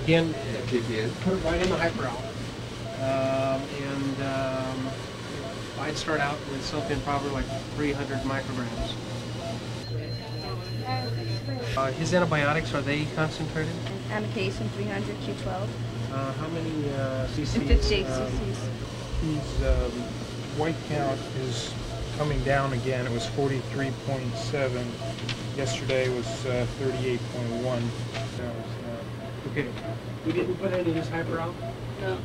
Again, put it right in the hyperalk. I'd start out with something probably like 300 micrograms. His antibiotics, are they concentrated? Amikacin 300 Q12. How many cc's? 50 cc's. His white count is coming down again. It was 43.7. Yesterday was 38.1. Okay. We didn't put any of this hyperalk? No.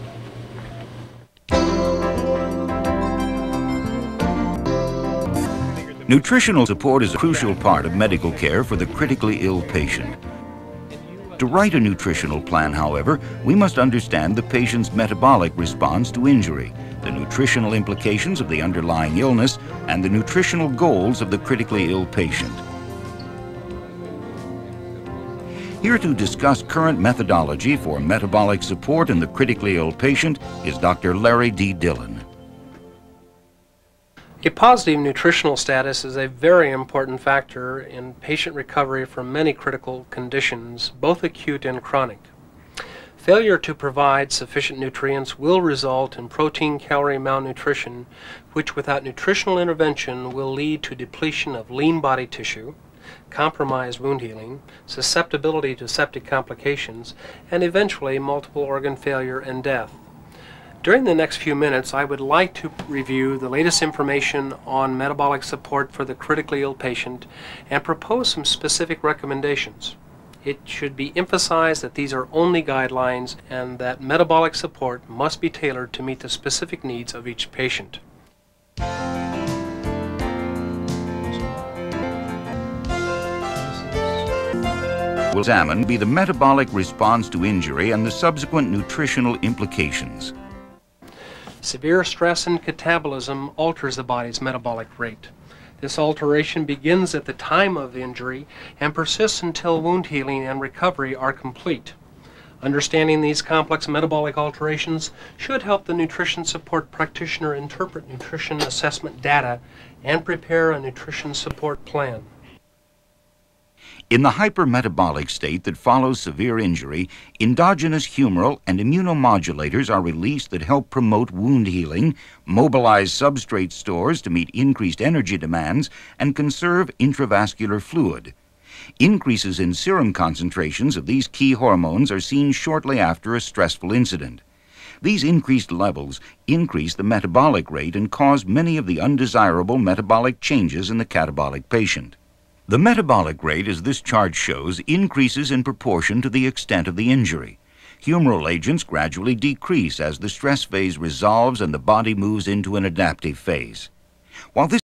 Nutritional support is a crucial part of medical care for the critically ill patient. To write a nutritional plan, however, we must understand the patient's metabolic response to injury, the nutritional implications of the underlying illness, and the nutritional goals of the critically ill patient. Here to discuss current methodology for metabolic support in the critically ill patient is Dr. Larry D. Dillon. A positive nutritional status is a very important factor in patient recovery from many critical conditions, both acute and chronic. Failure to provide sufficient nutrients will result in protein-calorie malnutrition, which without nutritional intervention will lead to depletion of lean body tissue, compromised wound healing, susceptibility to septic complications, and eventually multiple organ failure and death. During the next few minutes, I would like to review the latest information on metabolic support for the critically ill patient and propose some specific recommendations. It should be emphasized that these are only guidelines and that metabolic support must be tailored to meet the specific needs of each patient. We'll examine the metabolic response to injury and the subsequent nutritional implications. Severe stress and catabolism alters the body's metabolic rate. This alteration begins at the time of injury and persists until wound healing and recovery are complete. Understanding these complex metabolic alterations should help the nutrition support practitioner interpret nutrition assessment data and prepare a nutrition support plan. In the hypermetabolic state that follows severe injury, endogenous humoral and immunomodulators are released that help promote wound healing, mobilize substrate stores to meet increased energy demands, and conserve intravascular fluid. Increases in serum concentrations of these key hormones are seen shortly after a stressful incident. These increased levels increase the metabolic rate and cause many of the undesirable metabolic changes in the catabolic patient. The metabolic rate, as this chart shows, increases in proportion to the extent of the injury. Humoral agents gradually decrease as the stress phase resolves and the body moves into an adaptive phase. While this